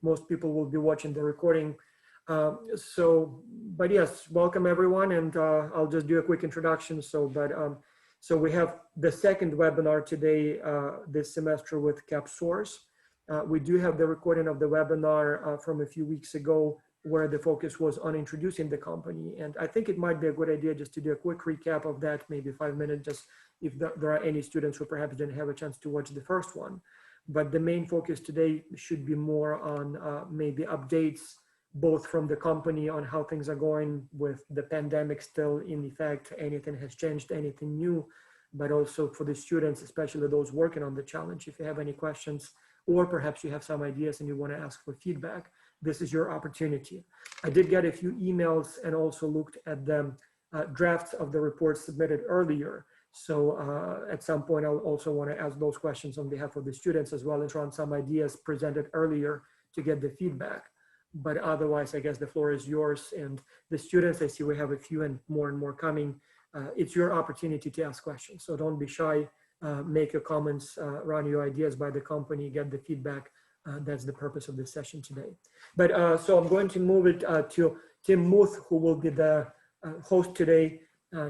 most people will be watching the recording. But yes, welcome everyone, and I'll just do a quick introduction. So we have the second webinar today this semester with CapSource. We do have the recording of the webinar from a few weeks ago, where the focus was on introducing the company. And I think it might be a good idea just to do a quick recap of that, maybe 5 minutes, just if there are any students who perhaps didn't have a chance to watch the first one. But the main focus today should be more on maybe updates, both from the company on how things are going with the pandemic still in effect, anything has changed, anything new, but also for the students, especially those working on the challenge. If you have any questions, or perhaps you have some ideas and you want to ask for feedback, this is your opportunity. I did get a few emails and also looked at the drafts of the reports submitted earlier. So at some point, I'll also want to ask those questions on behalf of the students, as well as run some ideas presented earlier to get the feedback. But otherwise, I guess the floor is yours. And the students, I see we have a few and more coming. It's your opportunity to ask questions. So don't be shy, make your comments, run your ideas by the company, get the feedback. That's the purpose of this session today. But so I'm going to move it to Tim Muth, who will be the host today.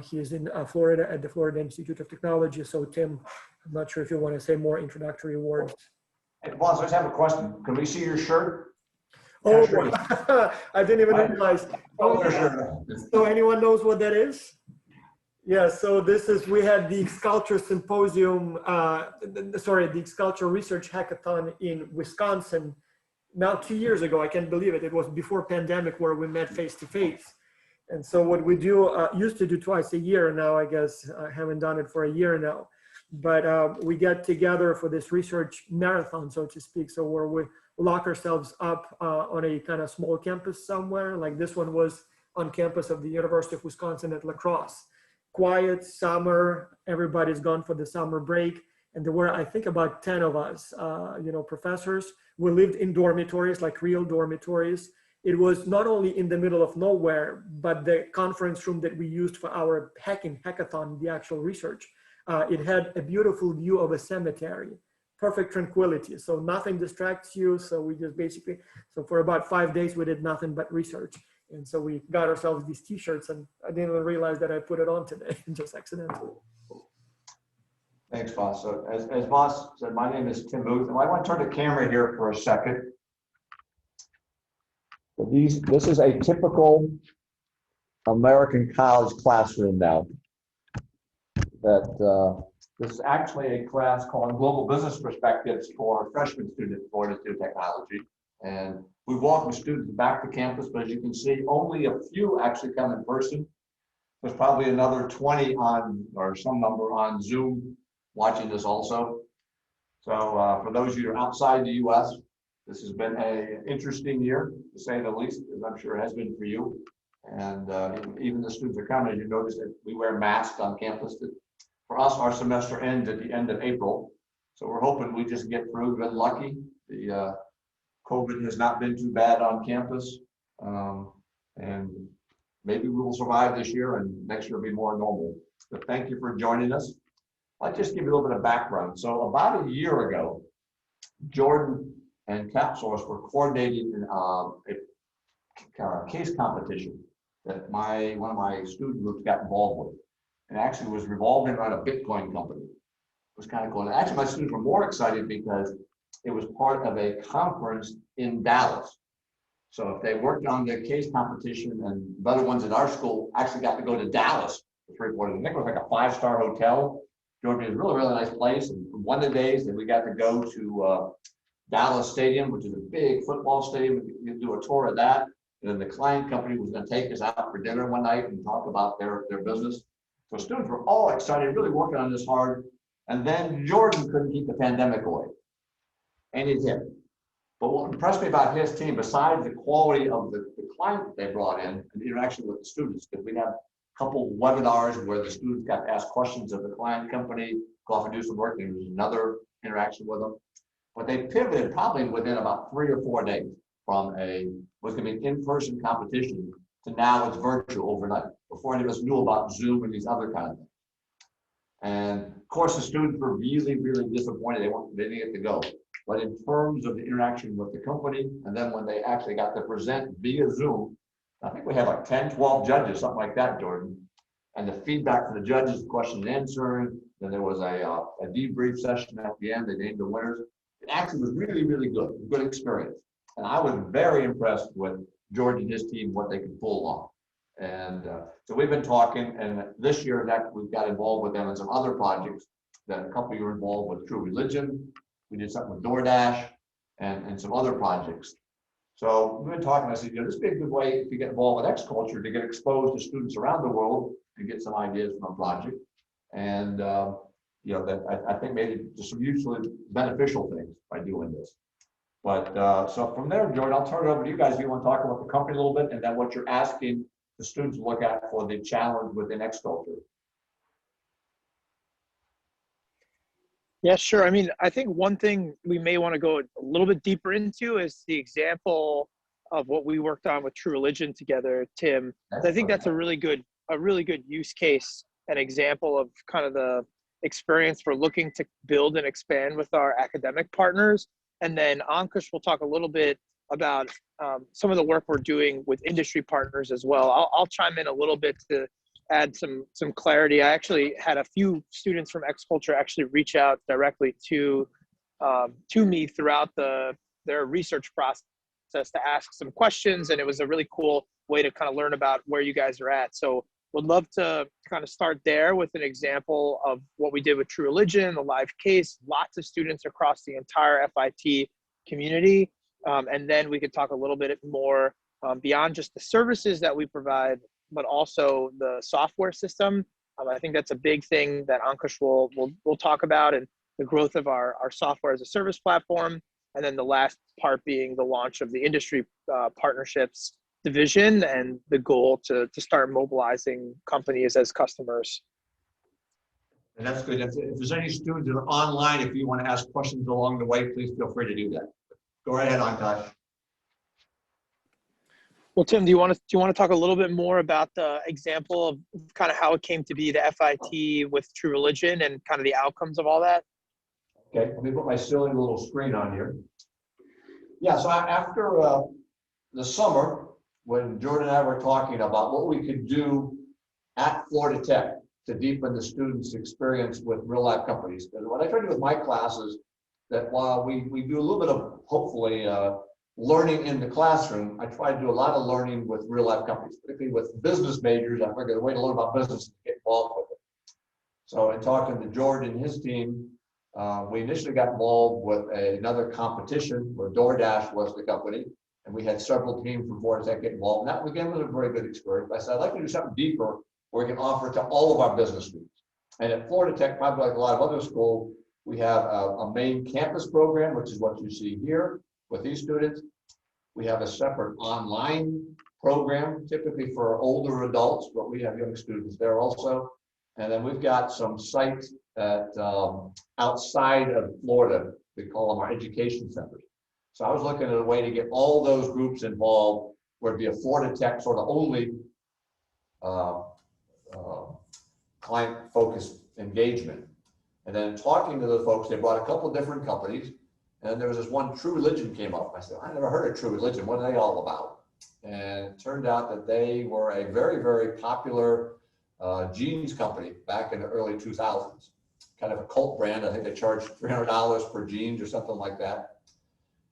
He is in Florida at the Florida Institute of Technology. So Tim, I'm not sure if you want to say more introductory words. Hey, boss, I just have a question. Can we see your shirt? Oh, I didn't even realize. So anyone knows what that is? Yeah, so this is, we had the Sculpture Symposium, the Sculpture Research Hackathon in Wisconsin, now 2 years ago. I can't believe it. It was before pandemic, where we met face to face. And so what we do, used to do twice a year. Now, I guess I haven't done it for a year now, but we get together for this research marathon, so to speak. So where we lock ourselves up on a kind of small campus somewhere, like this one was on campus of the University of Wisconsin at La Crosse. Quiet summer, everybody's gone for the summer break. And there were, I think, about 10 of us, professors. We lived in dormitories, like real dormitories. It was not only in the middle of nowhere, but the conference room that we used for our hackathon, the actual research, it had a beautiful view of a cemetery, perfect tranquility. So nothing distracts you. So we just basically, so for about 5 days, we did nothing but research. And so we got ourselves these t-shirts, and I didn't even realize that I put it on today, just accidentally. Thanks, boss. So as boss said, my name is Tim Muth, and I want to turn the camera here for a second. This is a typical American college classroom now. This is actually a class called Global Business Perspectives for freshman students at Florida Institute of Technology. And we welcome students back to campus, but as you can see, only a few actually come in person. There's probably another 20 on, or some number on Zoom watching this also. So for those of you who are outside the US, this has been an interesting year, to say the least, as I'm sure it has been for you. And even the students are coming, as you notice that we wear masks on campus. For us, our semester ends at the end of April. So we're hoping we just get through, been lucky. The COVID has not been too bad on campus. And maybe we will survive this year, and next year will be more normal. But thank you for joining us. I'll just give you a little bit of background. So about a year ago, Jordan and CapSource were coordinating a case competition that one of my student groups got involved with. And actually was revolving around a Bitcoin company. It was kind of cool. And actually, my students were more excited because it was part of a conference in Dallas. So if they worked on the case competition, and the other ones at our school actually got to go to Dallas for 3 days. I think it was like a 5-star hotel. Georgia is a really, really nice place. And one of the days that we got to go to Dallas Stadium, which is a big football stadium. We could do a tour of that. And then the client company was going to take us out for dinner one night and talk about their business. So students were all excited, really working on this hard. And then Jordan couldn't keep the pandemic away. And it hit. But what impressed me about his team, besides the quality of the client that they brought in and the interaction with the students, because we had a couple webinars where the students got to ask questions of the client company, go off and do some work, and there was another interaction with them. But they pivoted probably within about 3 or 4 days from was going to be an in-person competition to now it's virtual overnight. Before any of us knew about Zoom and these other kind of things. And of course, the students were really, really disappointed. They didn't get to go. but in terms of the interaction with the company, and then when they actually got to present via Zoom, I think we had like 10, 12 judges, something like that, Jordan. And the feedback from the judges, question and answer, then there was a debrief session at the end, they named the winners. It actually was really, really good experience. And I was very impressed with George and his team, what they could pull off. And so we've been talking, and this year that we've got involved with them in some other projects that a couple of you were involved with True Religion. We did something with DoorDash and some other projects. So we've been talking, I said, this would be a good way to get involved with X Culture, to get exposed to students around the world and get some ideas from a project. And, that I think maybe just some mutually beneficial things by doing this. But so from there, Jordan, I'll turn it over to you guys. If you want to talk about the company a little bit and then what you're asking the students to look at for the challenge within X Culture. Yeah, sure. I mean, I think one thing we may want to go a little bit deeper into is the example of what we worked on with True Religion together, Tim. I think that's a really good use case, an example of kind of the experience we're looking to build and expand with our academic partners. And then Ankush will talk a little bit about some of the work we're doing with industry partners as well. I'll chime in a little bit to add some clarity. I actually had a few students from X Culture actually reach out directly to me throughout their research process to ask some questions, and it was a really cool way to kind of learn about where you guys are at. So would love to kind of start there with an example of what we did with True Religion, the live case, lots of students across the entire FIT community. And then we could talk a little bit more beyond just the services that we provide, but also the software system. I think that's a big thing that Ankush will talk about, and the growth of our software as a service platform. And then the last part being the launch of the industry partnerships division and the goal to start mobilizing companies as customers. And that's good. If there's any students that are online, if you want to ask questions along the way, please feel free to do that. Go right ahead, Ankush. Well, Tim, do you want to talk a little bit more about the example of kind of how it came to be the FIT with True Religion and kind of the outcomes of all that? Okay, let me put my silly little screen on here. Yeah, so after the summer, when Jordan and I were talking about what we could do at Florida Tech to deepen the students' experience with real life companies. And what I try to do with my classes, that while we do a little bit of hopefully learning in the classroom, I try to do a lot of learning with real life companies, particularly with business majors. I figured the way to learn about business is to get involved with it. So in talking to George and his team, we initially got involved with another competition where DoorDash was the company. And we had several teams from Florida Tech get involved. And that again was a very good experience. I said, I'd like to do something deeper where we can offer to all of our business students. And at Florida Tech, probably like a lot of other schools, we have a main campus program, which is what you see here with these students. We have a separate online program, typically for older adults, but we have young students there also. And then we've got some sites at outside of Florida. We call them our education centers. So I was looking at a way to get all those groups involved, where it'd be a Florida Tech sort of only client-focused engagement. And then talking to the folks, they brought a couple different companies, and there was this one, True Religion, came up. I said, I never heard of True Religion. What are they all about? And it turned out that they were a very, very popular jeans company back in the early 2000s. Kind of a cult brand. I think they charged $300 per jeans or something like that.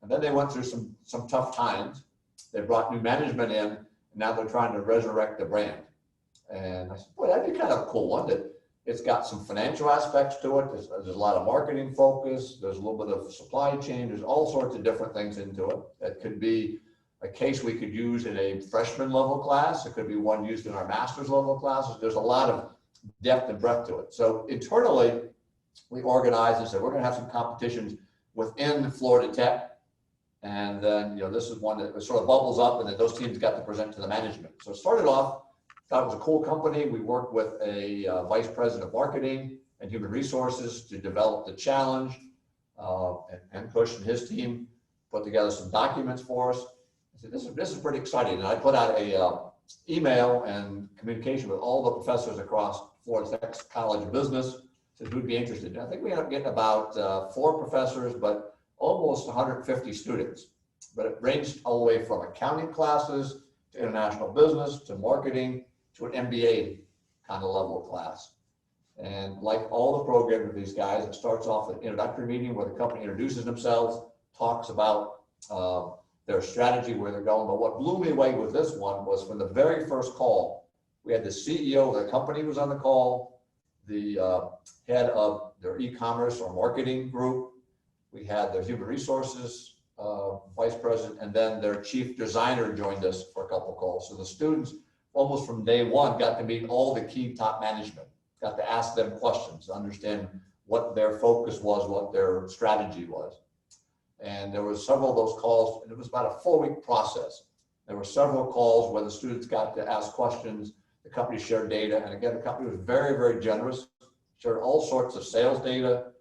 And then they went through some tough times. They brought new management in, and now they're trying to resurrect the brand. And I said, boy, that'd be kind of a cool one. That it's got some financial aspects to it. There's a lot of marketing focus. There's a little bit of supply chain. There's all sorts of different things into it. It could be a case we could use in a freshman level class. It could be one used in our master's level classes. There's a lot of depth and breadth to it. So internally, we organized and said, we're going to have some competitions within Florida Tech. And then, this is one that sort of bubbles up, and then those teams got to present to the management. So it started off, thought it was a cool company. We worked with a vice president of marketing and human resources to develop the challenge. And Kush and his team put together some documents for us. I said, this is pretty exciting. And I put out a email and communication with all the professors across Florida Tech's College of Business, said who'd be interested. And I think we ended up getting about 4 professors, but almost 150 students, but it ranged all the way from accounting classes to international business to marketing to an MBA kind of level of class. And like all the programs with these guys, it starts off with an introductory meeting where the company introduces themselves, talks about their strategy, where they're going. But what blew me away with this one was from the very first call, we had the CEO of the company was on the call, the head of their e-commerce or marketing group, we had their human resources vice president, and then their chief designer joined us for a couple of calls. So the students, almost from day one, got to meet all the key top management, got to ask them questions, understand what their focus was, what their strategy was. And there were several of those calls, and it was about a 4-week process. There were several calls where the students got to ask questions, the company shared data, and again, the company was very, very generous, shared all sorts of sales data,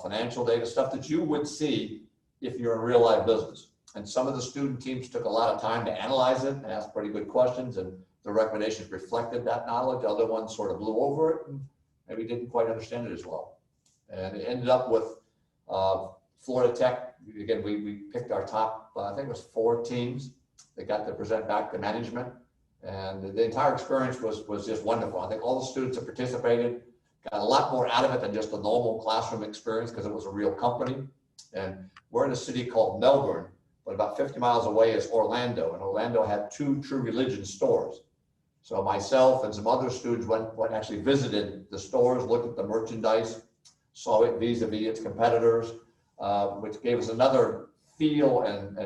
financial data, stuff that you would see if you're in real life business. And some of the student teams took a lot of time to analyze it and ask pretty good questions, and the recommendations reflected that knowledge. Other ones sort of blew over it and maybe didn't quite understand it as well. And it ended up with Florida Tech. Again, we picked our top, I think it was 4 teams that got to present back to management. And the entire experience was just wonderful. I think all the students that participated got a lot more out of it than just a normal classroom experience, because it was a real company. And we're in a city called Melbourne, but about 50 miles away is Orlando, and Orlando had 2 True Religion stores. So myself and some other students went actually visited the stores, looked at the merchandise, saw it vis-a-vis its competitors, which gave us another feel and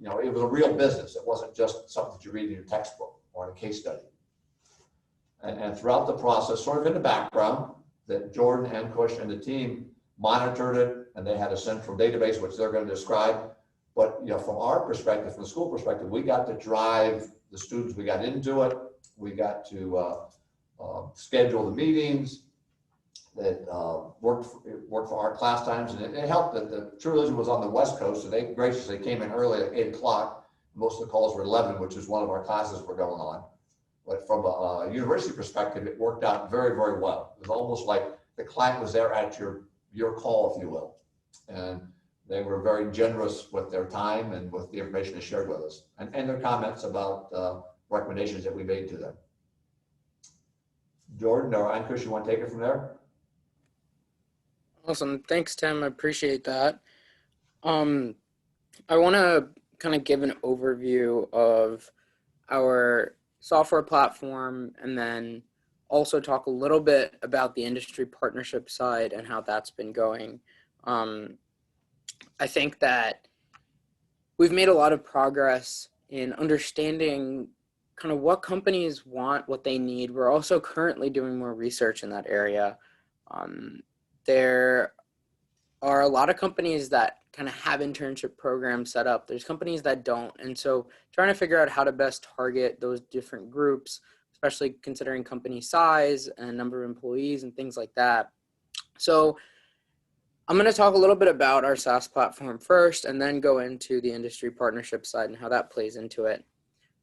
you know, it was a real business. It wasn't just something that you read in your textbook or in a case study. And throughout the process, sort of in the background, that Jordan and Kush and the team monitored it, and they had a central database, which they're going to describe. But you know, from our perspective, from the school perspective, we got to drive the students. We got into it. We got to schedule the meetings that worked for our class times, and it helped that the True Religion was on the West Coast, so they graciously came in early at 8 o'clock. Most of the calls were 11, which is one of our classes were going on. But from a university perspective, it worked out very, very well. It was almost like the client was there at your call, if you will. And they were very generous with their time and with the information they shared with us, and their comments about recommendations that we made to them. Jordan or Ankush, you want to take it from there? Awesome. Thanks, Tim. I appreciate that. I want to kind of give an overview of our software platform, and then also talk a little bit about the industry partnership side and how that's been going. I think that we've made a lot of progress in understanding kind of what companies want, what they need. We're also currently doing more research in that area. There are a lot of companies that kind of have internship programs set up. There's companies that don't. And so trying to figure out how to best target those different groups, especially considering company size and number of employees and things like that. So I'm going to talk a little bit about our SaaS platform first, and then go into the industry partnership side and how that plays into it.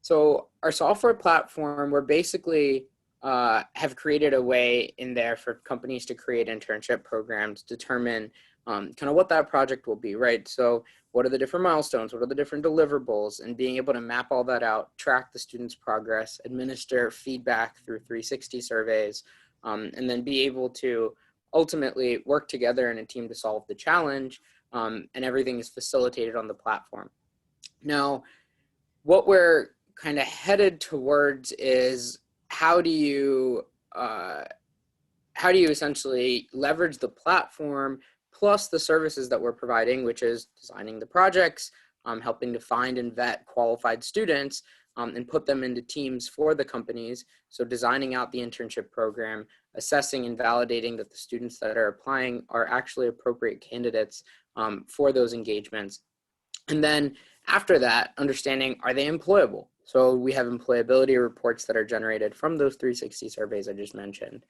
So our software platform, we're basically have created a way in there for companies to create internship programs, determine kind of what that project will be, right? So what are the different milestones? What are the different deliverables? And being able to map all that out, track the students' progress, administer feedback through 360 surveys, and then be able to ultimately work together in a team to solve the challenge, and everything is facilitated on the platform. Now, what we're kind of headed towards is how do you essentially leverage the platform plus the services that we're providing, which is designing the projects, helping to find and vet qualified students, and put them into teams for the companies. So designing out the internship program, assessing and validating that the students that are applying are actually appropriate candidates for those engagements. And then after that, understanding, are they employable? So we have employability reports that are generated from those 360 surveys I just mentioned.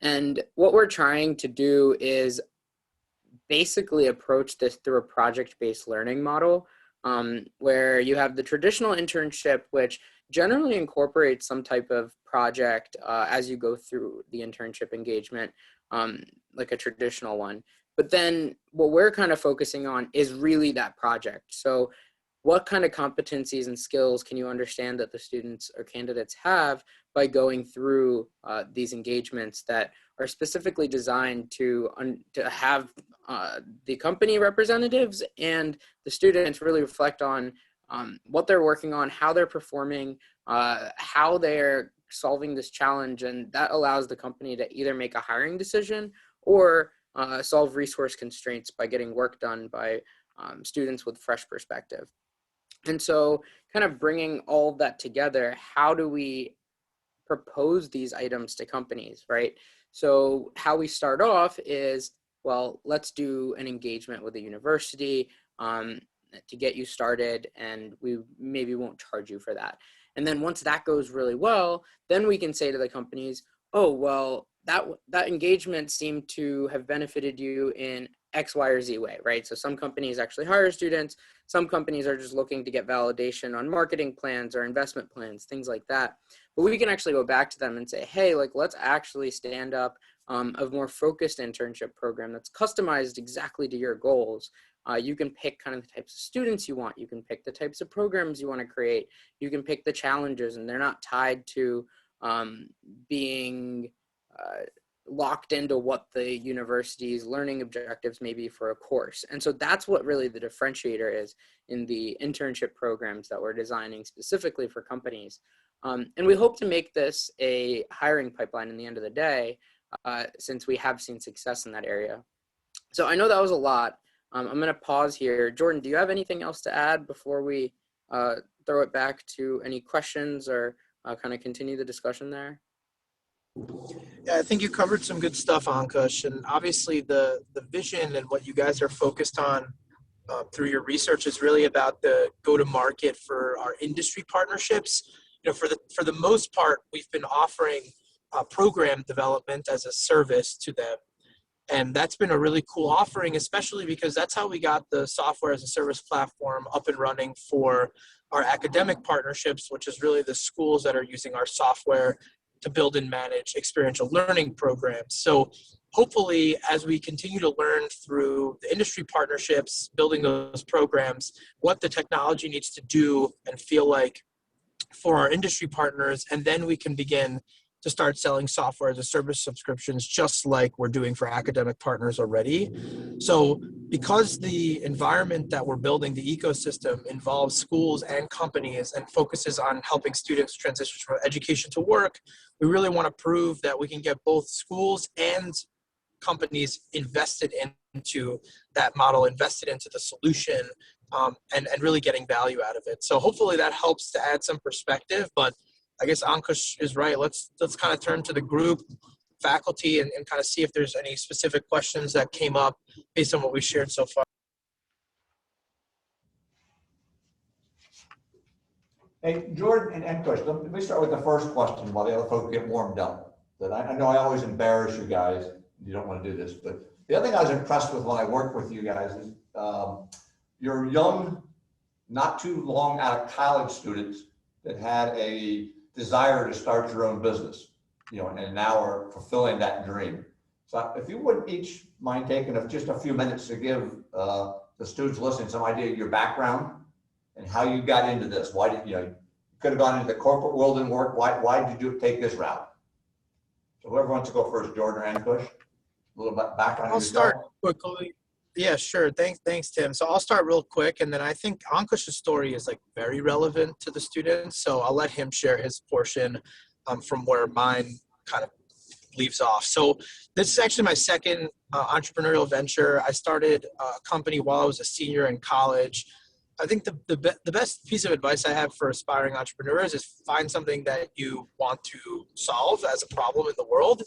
And what we're trying to do is basically approach this through a project-based learning model, where you have the traditional internship, which generally incorporates some type of project as you go through the internship engagement, like a traditional one. But then what we're kind of focusing on is really that project. So what kind of competencies and skills can you understand that the students or candidates have by going through these engagements that are specifically designed to have the company representatives and the students really reflect on what they're working on, how they're performing, how they're solving this challenge. And that allows the company to either make a hiring decision or solve resource constraints by getting work done by students with fresh perspective. And so kind of bringing all of that together, how do we propose these items to companies, right? So how we start off is, well, let's do an engagement with a university to get you started, and we maybe won't charge you for that. And then once that goes really well, then we can say to the companies, oh, well, that engagement seemed to have benefited you in X, Y, or Z way, right? So some companies actually hire students. Some companies are just looking to get validation on marketing plans or investment plans, things like that. But we can actually go back to them and say, hey, like, let's actually stand up a more focused internship program that's customized exactly to your goals. You can pick kind of the types of students you want. You can pick the types of programs you want to create. You can pick the challenges, and they're not tied to being locked into what the university's learning objectives may be for a course. And so that's what really the differentiator is in the internship programs that we're designing specifically for companies. And we hope to make this a hiring pipeline in the end of the day, since we have seen success in that area. So I know that was a lot. I'm going to pause here. Jordan, do you have anything else to add before we throw it back to any questions or kind of continue the discussion there? Yeah, I think you covered some good stuff, Ankush, and obviously the vision and what you guys are focused on through your research is really about the go-to-market for our industry partnerships. You know, for the most part, we've been offering program development as a service to them, and that's been a really cool offering, especially because that's how we got the software as a service platform up and running for our academic partnerships, which is really the schools that are using our software to build and manage experiential learning programs. So hopefully, as we continue to learn through the industry partnerships, building those programs, what the technology needs to do and feel like for our industry partners, and then we can begin to start selling software as a service subscriptions, just like we're doing for academic partners already. So because the environment that we're building, the ecosystem, involves schools and companies and focuses on helping students transition from education to work, we really want to prove that we can get both schools and companies invested into that model, invested into the solution, and really getting value out of it. So hopefully that helps to add some perspective, but I guess Ankush is right. Let's kind of turn to the group, faculty, and kind of see if there's any specific questions that came up based on what we shared so far. Hey, Jordan and Kush, let me start with the first question while the other folks get warmed up. That I know I always embarrass you guys. You don't want to do this, but the other thing I was impressed with when I worked with you guys is you're young, not too long out of college students that had a desire to start your own business, you know, and now are fulfilling that dream. So if you would each mind taking just a few minutes to give the students listening some idea of your background and how you got into this. Why did you could have gone into the corporate world and work? Why did you take this route? So whoever wants to go first, Jordan or Ankush, a little bit background. I'll start quickly. Yeah, sure. Thanks, Tim. So I'll start real quick, and then I think Ankush's story is like very relevant to the students. So I'll let him share his portion from where mine kind of leaves off. So this is actually my second entrepreneurial venture. I started a company while I was a senior in college. I think the best piece of advice I have for aspiring entrepreneurs is find something that you want to solve as a problem in the world,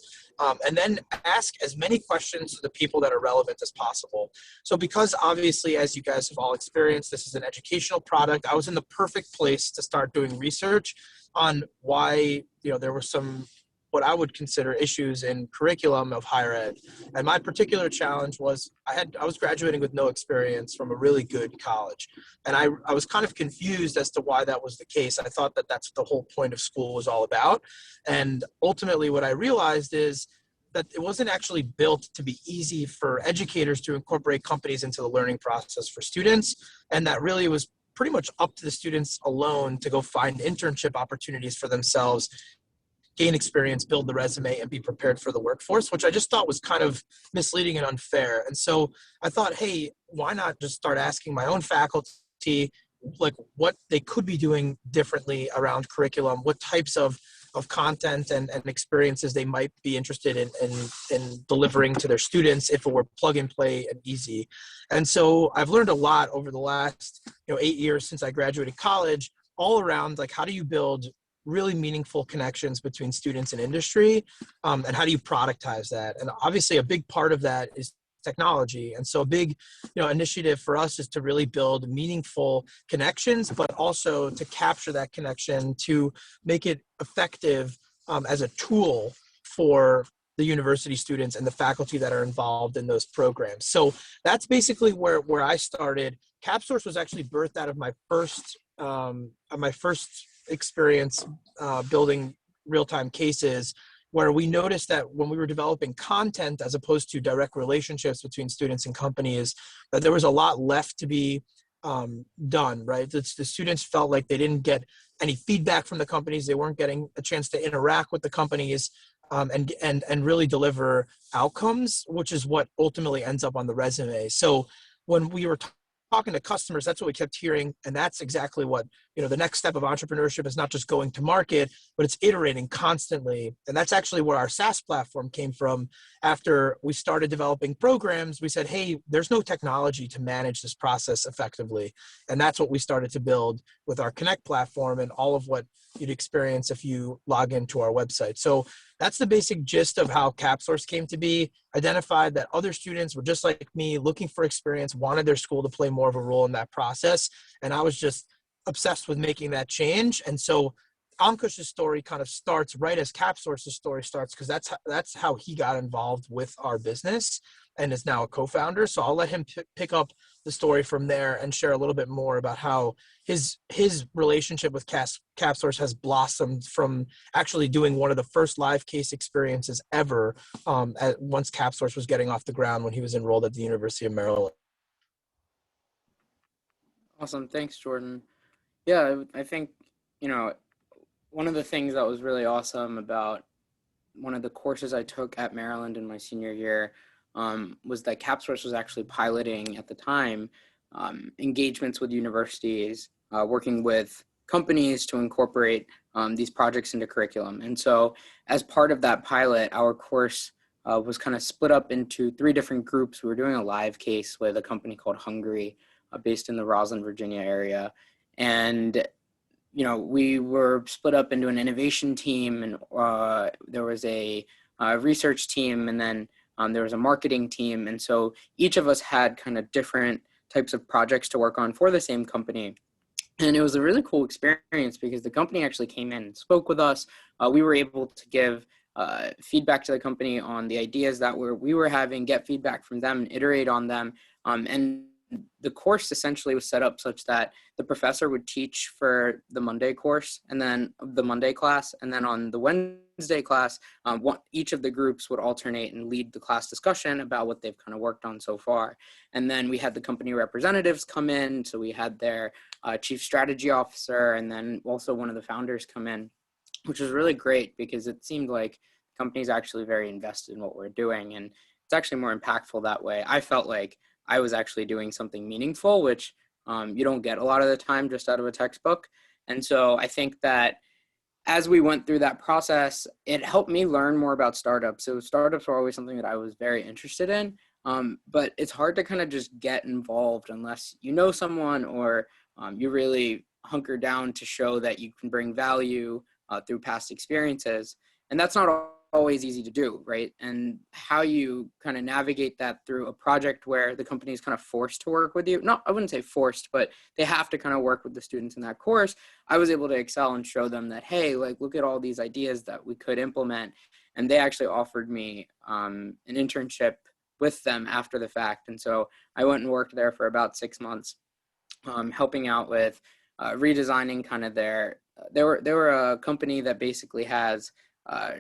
and then ask as many questions to the people that are relevant as possible. So because obviously, as you guys have all experienced, this is an educational product, I was in the perfect place to start doing research on why there were some what I would consider issues in curriculum of higher ed. And my particular challenge was I was graduating with no experience from a really good college. And I was kind of confused as to why that was the case. I thought that that's what the whole point of school was all about. And ultimately what I realized is that it wasn't actually built to be easy for educators to incorporate companies into the learning process for students. And that really was pretty much up to the students alone to go find internship opportunities for themselves, gain experience, build the resume, and be prepared for the workforce, which I just thought was kind of misleading and unfair. And so I thought, hey, why not just start asking my own faculty, like what they could be doing differently around curriculum, what types of content and experiences they might be interested in delivering to their students if it were plug and play and easy. And so I've learned a lot over the last 8 years since I graduated college, all around like how do you build really meaningful connections between students and industry, and how do you productize that? And obviously a big part of that is technology. And so a big initiative for us is to really build meaningful connections, but also to capture that connection to make it effective as a tool for the university students and the faculty that are involved in those programs. So that's basically where I started. CapSource was actually birthed out of my first experience building real-time cases, where we noticed that when we were developing content as opposed to direct relationships between students and companies, that there was a lot left to be done, right? The students felt like they didn't get any feedback from the companies. They weren't getting a chance to interact with the companies and really deliver outcomes, which is what ultimately ends up on the resume. So when we were talking to customers, that's what we kept hearing. And that's exactly what, the next step of entrepreneurship is not just going to market, but it's iterating constantly. And that's actually where our SaaS platform came from. After we started developing programs, we said, hey, there's no technology to manage this process effectively. And that's what we started to build with our Connect platform and all of what you'd experience if you log into our website. So that's the basic gist of how CapSource came to be. Identified that other students were just like me, looking for experience, wanted their school to play more of a role in that process. And I was just obsessed with making that change. And so Ankush's story kind of starts right as CapSource's story starts, because that's how he got involved with our business and is now a co-founder. So I'll let him pick up the story from there and share a little bit more about how his relationship with CapSource has blossomed from actually doing one of the first live case experiences ever once CapSource was getting off the ground when he was enrolled at the University of Maryland. Awesome. Thanks, Jordan. Yeah, I think, one of the things that was really awesome about one of the courses I took at Maryland in my senior year was that CapSource was actually piloting at the time engagements with universities, working with companies to incorporate these projects into curriculum. And so as part of that pilot, our course was kind of split up into 3 different groups. We were doing a live case with a company called Hungary, based in the Roslyn, Virginia area. And we were split up into an innovation team, and there was a research team, and then there was a marketing team. And so each of us had kind of different types of projects to work on for the same company. And it was a really cool experience because the company actually came in and spoke with us. We were able to give feedback to the company on the ideas that we were having, get feedback from them, and iterate on them. And the course essentially was set up such that the professor would teach for the Monday course and then the Monday class. And then on the Wednesday class, each of the groups would alternate and lead the class discussion about what they've kind of worked on so far. And then we had the company representatives come in. So we had their chief strategy officer and then also one of the founders come in, which was really great because it seemed like the company's actually very invested in what we're doing. And it's actually more impactful that way. I felt like I was actually doing something meaningful, which you don't get a lot of the time just out of a textbook. And so I think that as we went through that process, it helped me learn more about startups. So startups were always something that I was very interested in, but it's hard to kind of just get involved unless you know someone or you really hunker down to show that you can bring value through past experiences. And that's not always easy to do, right? And how you kind of navigate that through a project where the company is kind of forced to work with you. Not, I wouldn't say forced, but they have to kind of work with the students in that course. I was able to excel and show them that, hey, like, look at all these ideas that we could implement. And they actually offered me an internship with them after the fact. And so I went and worked there for about 6 months, helping out with redesigning kind of they were a company that basically has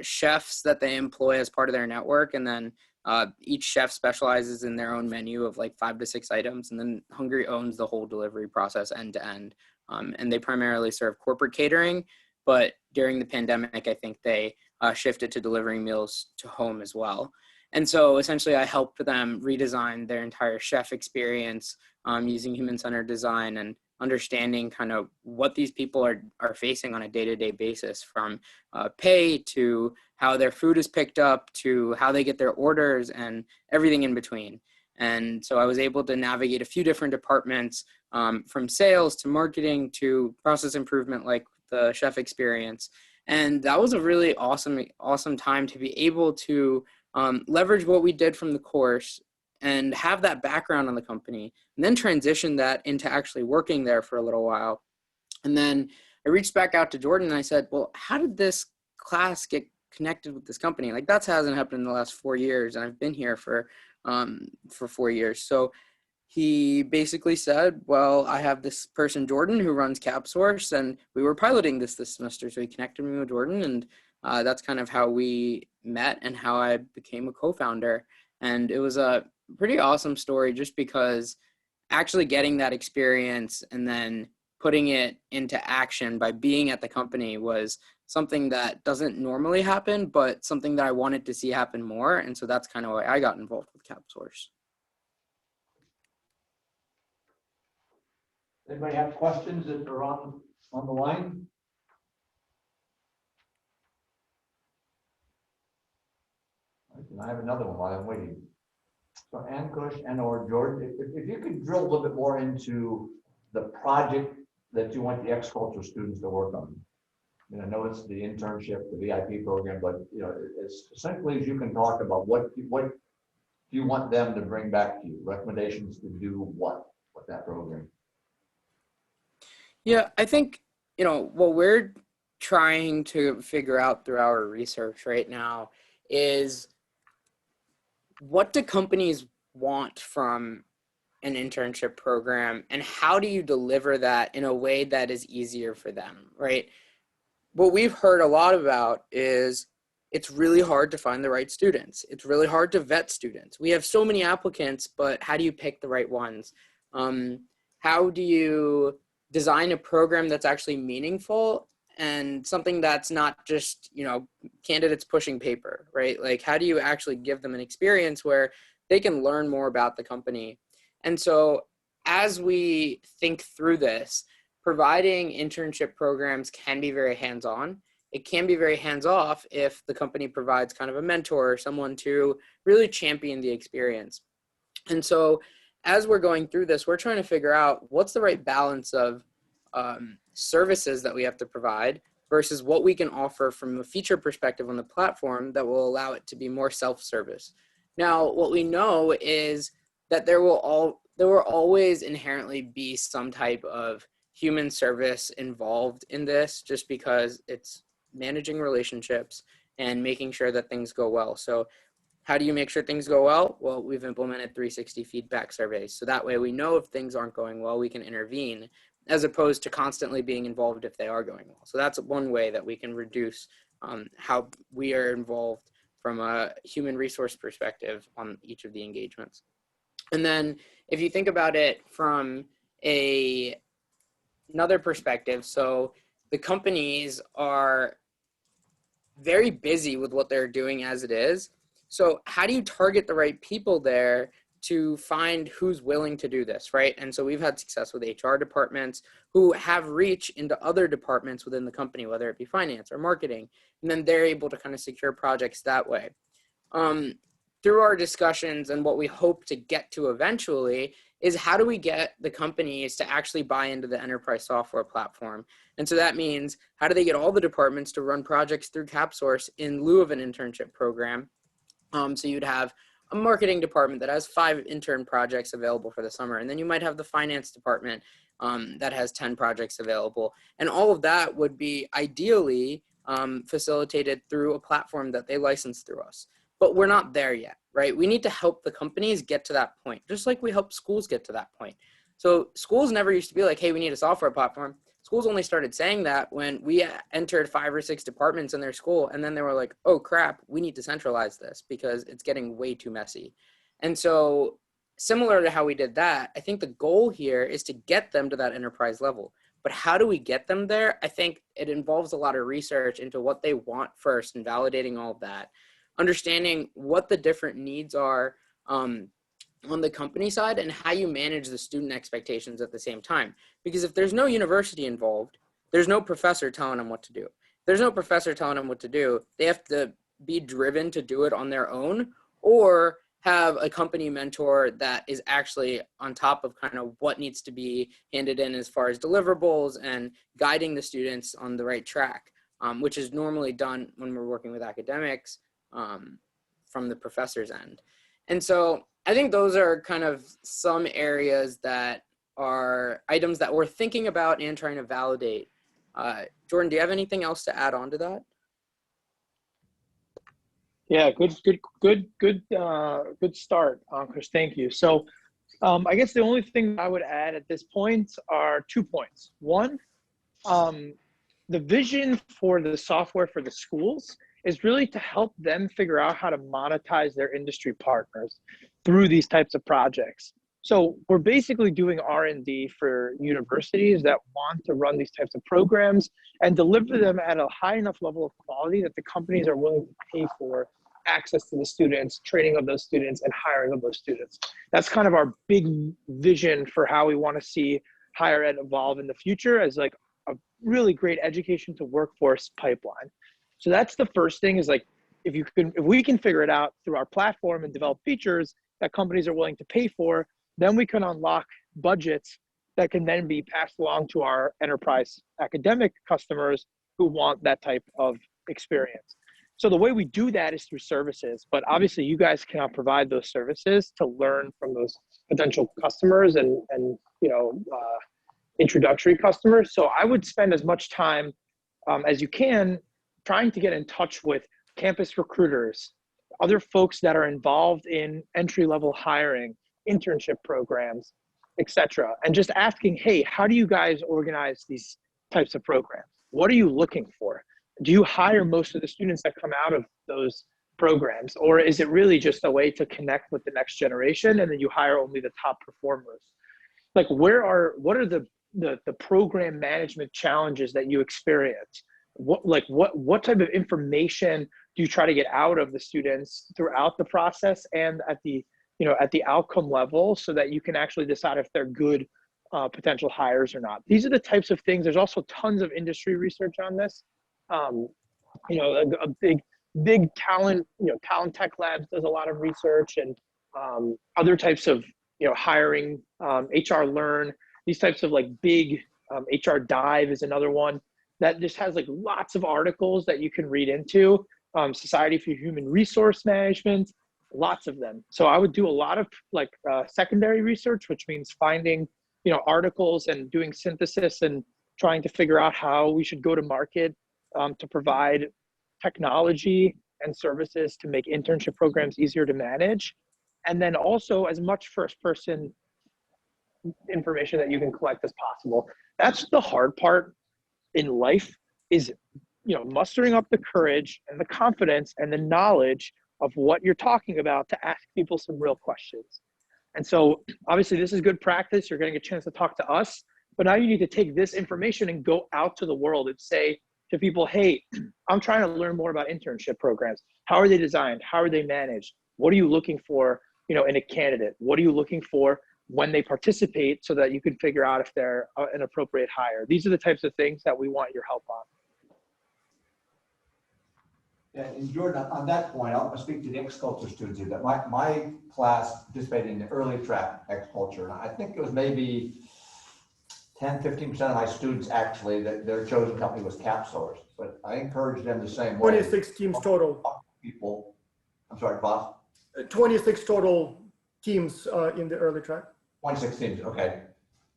chefs that they employ as part of their network. And then each chef specializes in their own menu of like 5 to 6 items. And then Hungry owns the whole delivery process end to end. And they primarily serve corporate catering. But during the pandemic, I think they shifted to delivering meals to home as well. And so essentially I helped them redesign their entire chef experience using human-centered design and understanding kind of what these people are facing on a day-to-day basis, from pay to how their food is picked up to how they get their orders and everything in between. And so I was able to navigate a few different departments, from sales to marketing to process improvement, like the chef experience. And that was a really awesome time to be able to leverage what we did from the course and have that background on the company, and then transition that into actually working there for a little while. And then I reached back out to Jordan and I said, well, how did this class get connected with this company? Like, that hasn't happened in the last 4 years, and I've been here for 4 years. So he basically said, well, I have this person, Jordan, who runs CapSource, and we were piloting this semester. So he connected me with Jordan, and that's kind of how we met and how I became a co-founder. And it was a pretty awesome story, just because actually getting that experience and then putting it into action by being at the company was something that doesn't normally happen, but something that I wanted to see happen more. And so that's kind of why I got involved with CapSource. Anybody have questions that are on the line? I have another one while I'm waiting. So Ankush and or Jordan, if you could drill a little bit more into the project that you want the X-Culture students to work on. I know it's the internship, the VIP program, but as essentially as you can talk about what do you want them to bring back to you, recommendations to do what with that program. Yeah, I think, what we're trying to figure out through our research right now is, what do companies want from an internship program, and how do you deliver that in a way that is easier for them, right? What we've heard a lot about is it's really hard to find the right students. It's really hard to vet students. We have so many applicants, but how do you pick the right ones? How do you design a program that's actually meaningful and something that's not just, candidates pushing paper, right? Like, how do you actually give them an experience where they can learn more about the company? And so as we think through this, providing internship programs can be very hands-on. It can be very hands-off if the company provides kind of a mentor or someone to really champion the experience. And so as we're going through this, we're trying to figure out what's the right balance of services that we have to provide versus what we can offer from a feature perspective on the platform that will allow it to be more self-service. Now, what we know is that there will always inherently be some type of human service involved in this, just because it's managing relationships and making sure that things go well. So how do you make sure things go well? Well, we've implemented 360 feedback surveys. So that way we know if things aren't going well, we can intervene, as opposed to constantly being involved if they are going well. So that's one way that we can reduce how we are involved from a human resource perspective on each of the engagements. And then if you think about it from another perspective, so the companies are very busy with what they're doing as it is. So how do you target the right people there to find who's willing to do this, right? And so we've had success with HR departments who have reach into other departments within the company, whether it be finance or marketing, and then they're able to kind of secure projects that way. Through our discussions and what we hope to get to eventually is, how do we get the companies to actually buy into the enterprise software platform? And so that means, how do they get all the departments to run projects through CapSource in lieu of an internship program? So you'd have a marketing department that has 5 intern projects available for the summer. And then you might have the finance department that has 10 projects available. And all of that would be ideally facilitated through a platform that they license through us. But we're not there yet, right? We need to help the companies get to that point, just like we help schools get to that point. So schools never used to be like, hey, we need a software platform. schools only started saying that when we entered 5 or 6 departments in their school, and then they were like, oh crap, we need to centralize this because it's getting way too messy. And so similar to how we did that, I think the goal here is to get them to that enterprise level. But how do we get them there? I think it involves a lot of research into what they want first and validating all of that, understanding what the different needs are on the company side and how you manage the student expectations at the same time. Because if there's no university involved, there's no professor telling them what to do. If there's no professor telling them what to do, they have to be driven to do it on their own, or have a company mentor that is actually on top of kind of what needs to be handed in as far as deliverables and guiding the students on the right track, which is normally done when we're working with academics from the professor's end. And so I think those are kind of some areas that are items that we're thinking about and trying to validate. Jordan, do you have anything else to add on to that? Yeah, good start, Chris. Thank you. So, I guess the only thing I would add at this point are 2 points. One, the vision for the software for the schools is really to help them figure out how to monetize their industry partners through these types of projects. So we're basically doing R&D for universities that want to run these types of programs and deliver them at a high enough level of quality that the companies are willing to pay for access to the students, training of those students, and hiring of those students. That's kind of our big vision for how we want to see higher ed evolve in the future, as like a really great education to workforce pipeline. So that's the first thing, is like, if we can figure it out through our platform and develop features that companies are willing to pay for, then we can unlock budgets that can then be passed along to our enterprise academic customers who want that type of experience. So the way we do that is through services, but obviously you guys cannot provide those services to learn from those potential customers and introductory customers. So I would spend as much time as you can trying to get in touch with campus recruiters, other folks that are involved in entry-level hiring, internship programs, etc. And just asking, hey, how do you guys organize these types of programs? What are you looking for? Do you hire most of the students that come out of those programs? Or is it really just a way to connect with the next generation and then you hire only the top performers? Like, what are the program management challenges that you experience? What type of information do you try to get out of the students throughout the process and at the outcome level, so that you can actually decide if they're good potential hires or not? These are the types of things. There's also tons of industry research on this. A big talent tech labs does a lot of research, and other types of hiring, HR Learn, these types of like big HR Dive is another one that just has like lots of articles that you can read into. Society for Human Resource Management, lots of them. So I would do a lot of like secondary research, which means finding articles and doing synthesis and trying to figure out how we should go to market to provide technology and services to make internship programs easier to manage. And then also as much first-person information that you can collect as possible. That's the hard part in life, is mustering up the courage and the confidence and the knowledge of what you're talking about to ask people some real questions. And so obviously this is good practice. You're getting a chance to talk to us, but now you need to take this information and go out to the world and say to people, hey, I'm trying to learn more about internship programs. How are they designed? How are they managed? What are you looking for, in a candidate? What are you looking for when they participate, so that you can figure out if they're an appropriate hire? These are the types of things that we want your help on. Yeah, and Jordan, on that point, I'll speak to the X-Culture students here. That my class participated in the early track X-Culture, and I think it was maybe 10-15% of my students actually, that their chosen company was CapSource. But I encourage them the same way. 26 teams total. People, I'm sorry, boss. 26 total teams in the early track. 26 teams, okay.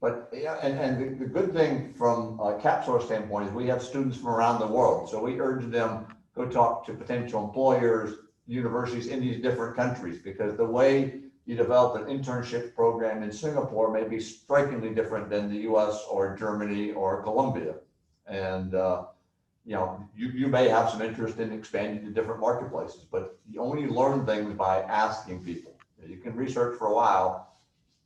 But yeah, and the good thing from a CapSource standpoint is we have students from around the world. So we urge them, go talk to potential employers, universities in these different countries, because the way you develop an internship program in Singapore may be strikingly different than the US or Germany or Colombia. And, you know, you may have some interest in expanding to different marketplaces, but you only learn things by asking people. You can research for a while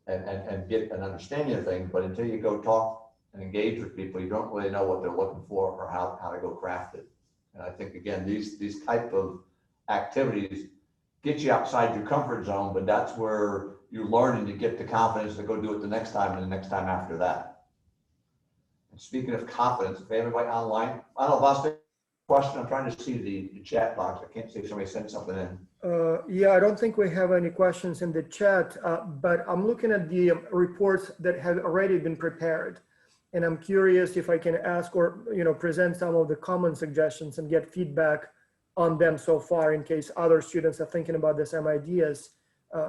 and get an understanding of things, but until you go talk and engage with people, you don't really know what they're looking for or how to go craft it. And I think, again, these type of activities get you outside your comfort zone, but that's where you learn and you get the confidence to go do it the next time and the next time after that. And speaking of confidence, if anybody online, I don't know, last question, I'm trying to see the chat box. I can't see if somebody sent something in. Yeah, I don't think we have any questions in the chat, but I'm looking at the reports that have already been prepared. And I'm curious if I can ask or, you know, present some of the common suggestions and get feedback on them so far in case other students are thinking about the same ideas.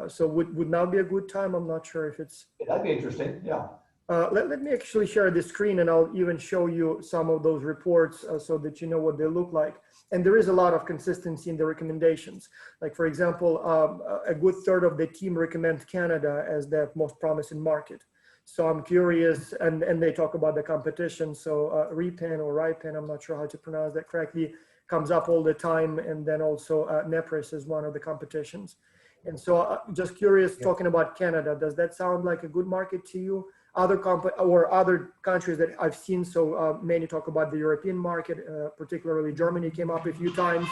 So would now be a good time? I'm not sure if it's... Yeah, that'd be interesting, yeah. Let me actually share the screen and I'll even show you some of those reports so that you know what they look like. And there is a lot of consistency in the recommendations. Like, for example, a good third of the team recommend Canada as the most promising market. So I'm curious, and they talk about the competition. So REPEN or RIPEN, I'm not sure how to pronounce that correctly, comes up all the time. And then also NEPRIS is one of the competitions. And so just curious, talking about Canada, does that sound like a good market to you? Other countries that I've seen, so many talk about the European market, particularly Germany came up a few times.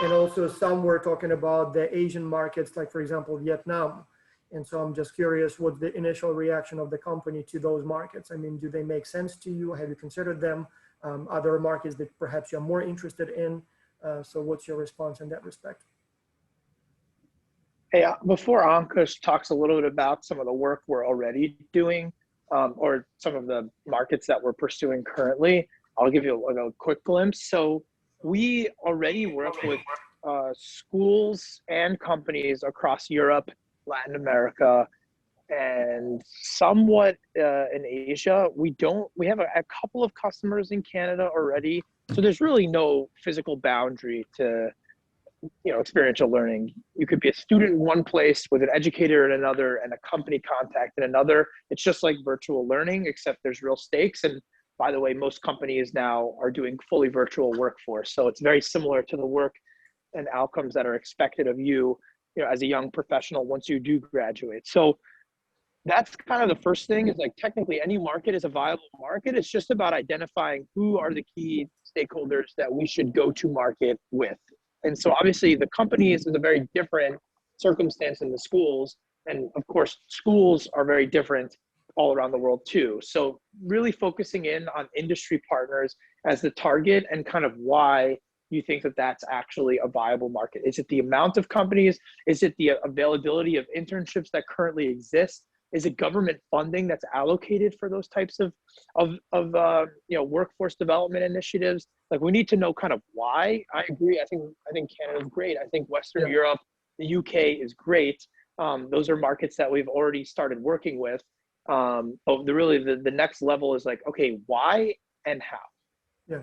And also some were talking about the Asian markets, like for example, Vietnam. And so I'm just curious, what's the initial reaction of the company to those markets? I mean, do they make sense to you? Have you considered them? Other markets that perhaps you're more interested in? So what's your response in that respect? Hey, before Ankush talks a little bit about some of the work we're already doing, or some of the markets that we're pursuing currently, I'll give you a quick glimpse. So we already work with schools and companies across Europe, Latin America, and somewhat in Asia. We have a couple of customers in Canada already. So there's really no physical boundary to, you know, experiential learning. You could be a student in one place with an educator in another and a company contact in another. It's just like virtual learning, except there's real stakes. And by the way, most companies now are doing fully virtual workforce. So it's very similar to the work and outcomes that are expected of you, you know, as a young professional once you do graduate. So that's kind of the first thing, is like technically any market is a viable market. It's just about identifying who are the key stakeholders that we should go to market with. And so obviously the companies is a very different circumstance than the schools. And of course, schools are very different all around the world too. So really focusing in on industry partners as the target and kind of why you think that that's actually a viable market. Is it the amount of companies? Is it the availability of internships that currently exist? Is it government funding that's allocated for those types of you know, workforce development initiatives? Like, we need to know kind of why. I agree. I think Canada is great. I think Western Europe, the UK is great. Those are markets that we've already started working with. But the next level is like, okay, why and how? Yeah.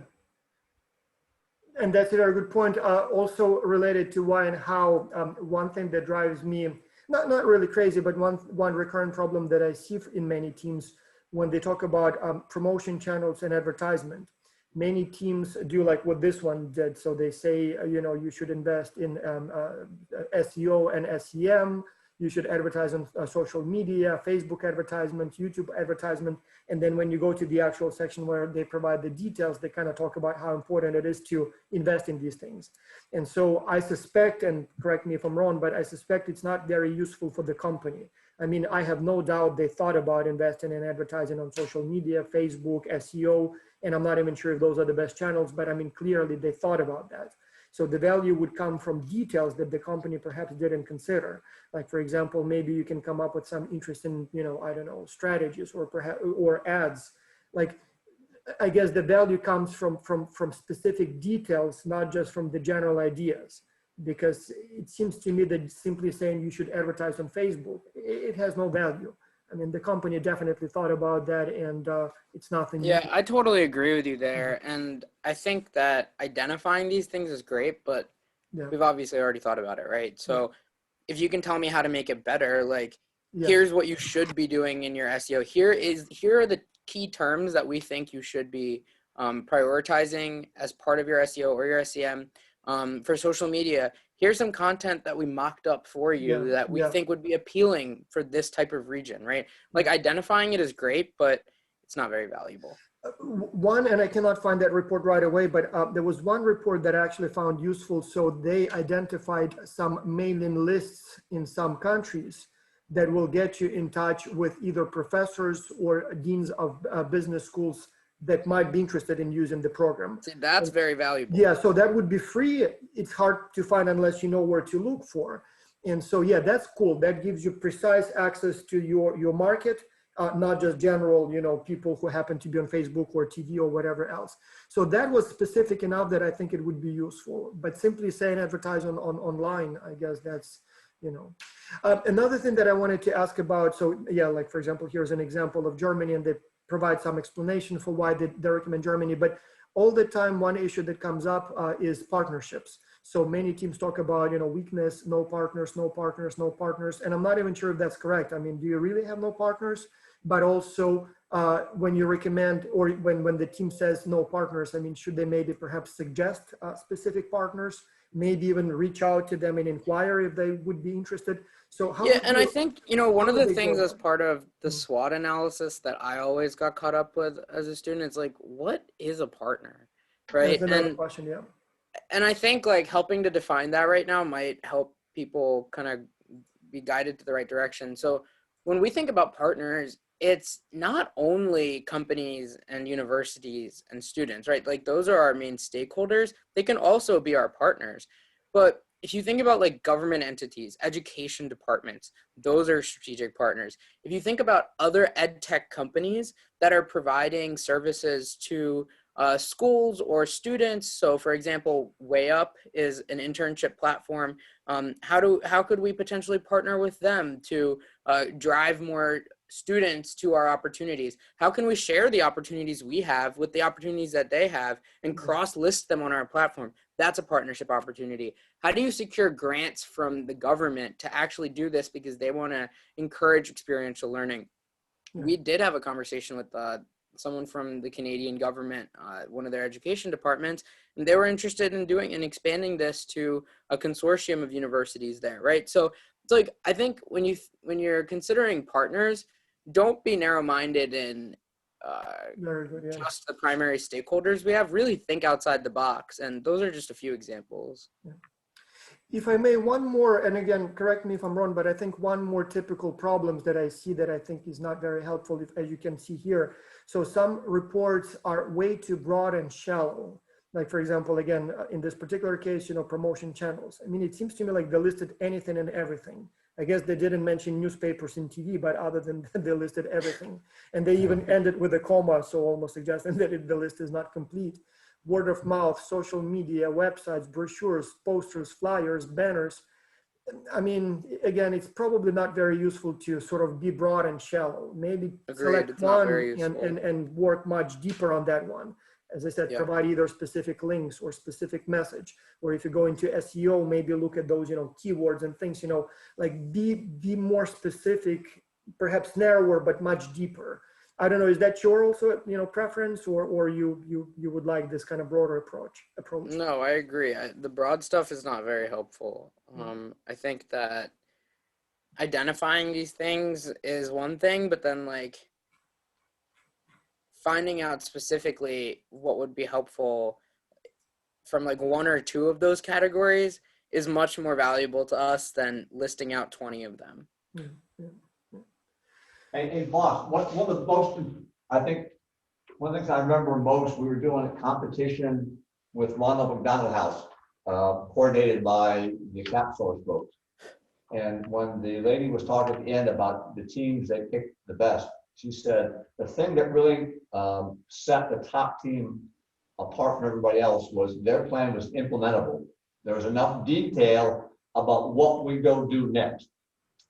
And that's a very good point. Also related to why and how, one thing that drives me, not really crazy, but one recurrent problem that I see in many teams when they talk about promotion channels and advertisement. Many teams do like what this one did. So they say, you know, you should invest in SEO and SEM. You should advertise on social media, Facebook advertisement, YouTube advertisement. And then when you go to the actual section where they provide the details, they kind of talk about how important it is to invest in these things. And so I suspect, and correct me if I'm wrong, but I suspect it's not very useful for the company. I mean, I have no doubt they thought about investing in advertising on social media, Facebook, SEO, and I'm not even sure if those are the best channels, but I mean, clearly they thought about that. So the value would come from details that the company perhaps didn't consider. Like, for example, maybe you can come up with some interesting, you know, I don't know, strategies or perhaps, or ads. Like, I guess the value comes from specific details, not just from the general ideas. Because it seems to me that simply saying you should advertise on Facebook, it has no value. I mean, the company definitely thought about that, and it's nothing. Yeah, I totally agree with you there. And I think that identifying these things is great, but we've obviously already thought about it, right? So if you can tell me how to make it better, like, Yeah. here's what you should be doing in your SEO. Here are the key terms that we think you should be prioritizing as part of your SEO or your SEM. For social media, here's some content that we mocked up for you Yeah, that we yeah. think would be appealing for this type of region, right? Like, identifying it is great, but it's not very valuable. One, and I cannot find that report right away, but there was one report that I actually found useful. So they identified some mailing lists in some countries that will get you in touch with either professors or deans of business schools that might be interested in using the program. See, that's very valuable. Yeah, so that would be free. It's hard to find unless you know where to look for. And so, yeah, that's cool. That gives you precise access to your market, not just general, people who happen to be on Facebook or TV or whatever else. So that was specific enough that I think it would be useful. But simply saying advertise on online, I guess that's, another thing that I wanted to ask about. So yeah, like for example, here's an example of Germany, and they provide some explanation for why they recommend Germany. But all the time, one issue that comes up is partnerships. So many teams talk about, weakness, no partners, no partners, no partners. And I'm not even sure if that's correct. I mean, do you really have no partners? But also when you recommend, or when the team says no partners, I mean, should they maybe perhaps suggest specific partners, maybe even reach out to them and inquire if they would be interested? So how? Yeah, and I think, one of the things as go? part of the SWOT analysis that I always got caught up with as a student, it's like, what is a partner, right? That's another question, yeah. And I think like helping to define that right now might help people kind of be guided to the right direction. So when we think about partners, it's not only companies and universities and students, right? Like those are our main stakeholders. They can also be our partners. But if you think about like government entities, education departments, those are strategic partners. If you think about other ed tech companies that are providing services to schools or students, so for example, Way Up is an internship platform. How could we potentially partner with them to drive more students to our opportunities? How can we share the opportunities we have with the opportunities that they have and cross-list them on our platform? That's a partnership opportunity. How do you secure grants from the government to actually do this because they want to encourage experiential learning? We did have a conversation with someone from the Canadian government, one of their education departments, and they were interested in doing and expanding this to a consortium of universities there, right? So it's like, I think when you're considering partners, don't be narrow-minded in Very good, yeah. just the primary stakeholders we have. Really think outside the box, and those are just a few examples. Yeah. If I may, one more, and again, correct me if I'm wrong, but I think one more typical problems that I see that I think is not very helpful, as you can see here. So some reports are way too broad and shallow. Like for example, again, in this particular case, promotion channels. I mean, it seems to me like they listed anything and everything. I guess they didn't mention newspapers and TV, but other than that, they listed everything. And they even ended with a comma, so almost suggesting that the list is not complete. Word of mouth, social media, websites, brochures, posters, flyers, banners. I mean, again, it's probably not very useful to sort of be broad and shallow. Maybe select one and work much deeper on that one. As I said, provide either specific links or specific message. Or if you go into SEO, maybe look at those, keywords and things, like be more specific, perhaps narrower, but much deeper. I don't know, is that your also, preference, or you would like this kind of broader approach? No, I agree. The broad stuff is not very helpful. I think that identifying these things is one thing, but then like finding out specifically what would be helpful from like one or two of those categories is much more valuable to us than listing out 20 of them. Hey, boss, one of the most, I think, one of the things I remember most, we were doing a competition with Ronald McDonald House, coordinated by the CapSource folks. And when the lady was talking at the end about the teams that picked the best, she said, the thing that really set the top team apart from everybody else was their plan was implementable. There was enough detail about what we go do next.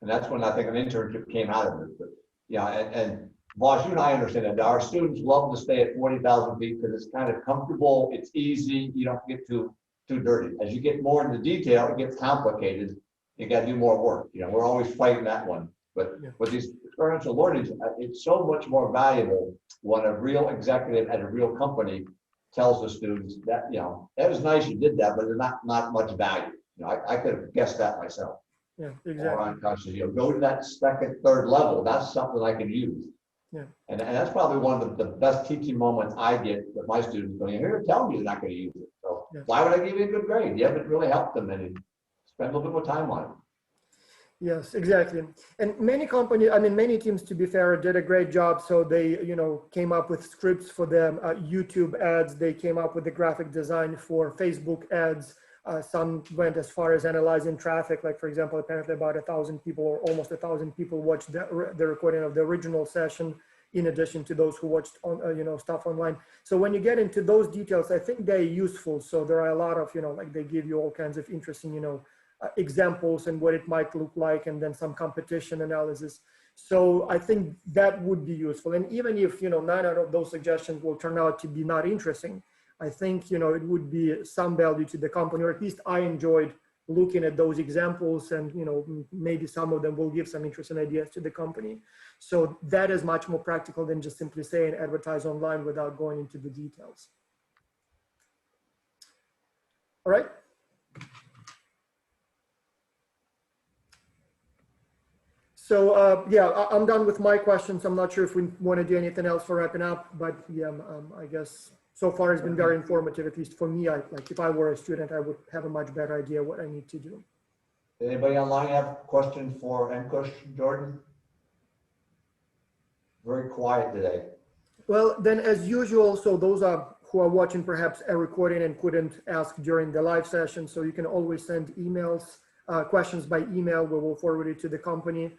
And that's when I think an internship came out of it. But yeah, and boss, you and I understand that our students love to stay at 40,000 feet because it's kind of comfortable, it's easy, you don't get too dirty. As you get more into detail, it gets complicated. you got to do more work. You know, we're always fighting that one. But Yeah. with these experiential learnings, it's so much more valuable when a real executive at a real company tells the students that, you know, that was nice you did that, but there's not much value. You know, I could have guessed that myself. Yeah, Or exactly. unconscious, you know, go to that second, third level. That's something I can use. Yeah. And that's probably one of the best teaching moments I get with my students. Going, here, tell me you're not going to use it. So Yeah. why would I give you a good grade? You haven't really helped them any. Spend a little bit more time on it. Yes, exactly. And many companies, I mean, many teams, to be fair, did a great job. So they, you know, came up with scripts for them, YouTube ads. They came up with the graphic design for Facebook ads. Some went as far as analyzing traffic. Like, for example, apparently about 1,000 people or almost 1,000 people watched the recording of the original session, in addition to those who watched on, you know, stuff online. So when you get into those details, I think they're useful. So there are a lot of, you know, like they give you all kinds of interesting, you know, examples and what it might look like, and then some competition analysis. So I think that would be useful. And even if, you know, 9 out of those suggestions will turn out to be not interesting, I think, you know, it would be some value to the company, or at least I enjoyed looking at those examples, and, you know, maybe some of them will give some interesting ideas to the company. So that is much more practical than just simply saying advertise online without going into the details. All right. So yeah, I'm done with my questions. I'm not sure if we want to do anything else for wrapping up, but yeah, I guess so far it's been very informative, at least for me. Like if I were a student, I would have a much better idea what I need to do. Anybody online have questions for Ankush, Jordan? Very quiet today. Well, then as usual, so those are who are watching perhaps a recording and couldn't ask during the live session. So you can always send emails, questions by email. We will forward it to the company.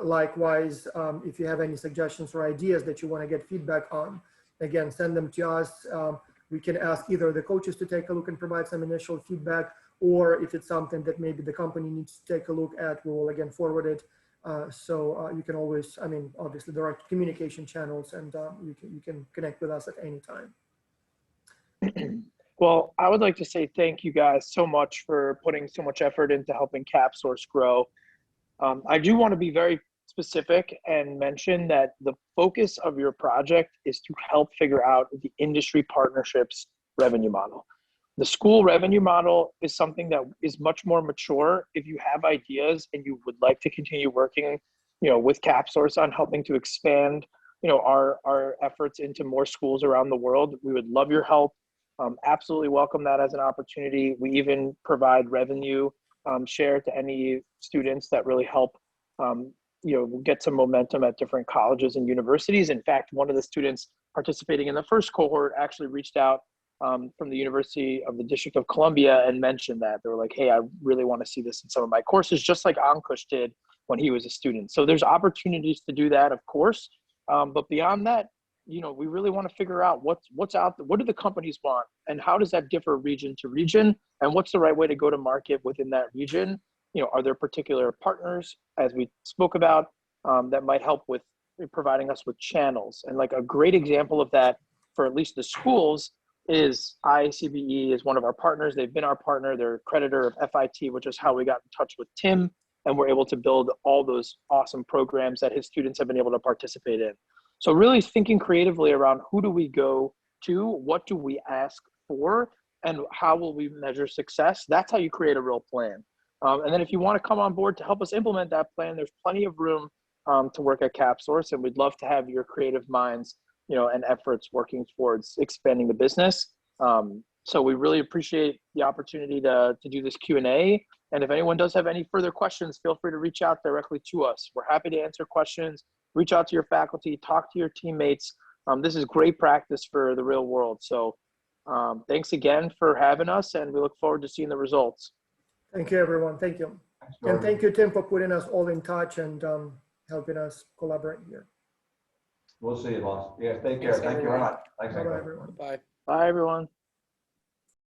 Likewise, if you have any suggestions or ideas that you want to get feedback on, again, send them to us. We can ask either the coaches to take a look and provide some initial feedback, or if it's something that maybe the company needs to take a look at, we will again forward it. So you can always, I mean, obviously there are communication channels, and you can connect with us at any time. Well, I would like to say thank you guys so much for putting so much effort into helping CapSource grow. I do want to be very specific and mention that the focus of your project is to help figure out the industry partnerships revenue model. The school revenue model is something that is much more mature. If you have ideas and you would like to continue working, you know, with CapSource on helping to expand, you know, our efforts into more schools around the world, we would love your help. Absolutely welcome that as an opportunity. We even provide revenue share to any students that really help, you know, get some momentum at different colleges and universities. In fact, one of the students participating in the first cohort actually reached out from the University of the District of Columbia and mentioned that. They were like, hey, I really want to see this in some of my courses, just like Ankush did when he was a student. So there's opportunities to do that, of course. But beyond that, you know, we really want to figure out what's out there. What do the companies want, and how does that differ region to region, and what's the right way to go to market within that region? You know, are there particular partners, as we spoke about, that might help with providing us with channels? And like a great example of that for at least the schools is ICBE is one of our partners. They've been our partner. They're a creditor of FIT, which is how we got in touch with Tim, and we're able to build all those awesome programs that his students have been able to participate in. So really thinking creatively around who do we go to, what do we ask for, and how will we measure success? That's how you create a real plan. And then if you want to come on board to help us implement that plan, there's plenty of room to work at CapSource, and we'd love to have your creative minds, you know, and efforts working towards expanding the business. So we really appreciate the opportunity to do this Q&A. And if anyone does have any further questions, feel free to reach out directly to us. We're happy to answer questions. Reach out to your faculty, talk to your teammates. This is great practice for the real world. So thanks again for having us, and we look forward to seeing the results. Thank you, everyone. Thank you. And thank you, Tim, for putting us all in touch and helping us collaborate here. We'll see you, boss. Yeah, take care. Thank you very much. Thanks, Bye-bye, Ankush. everyone. Bye. Bye, everyone.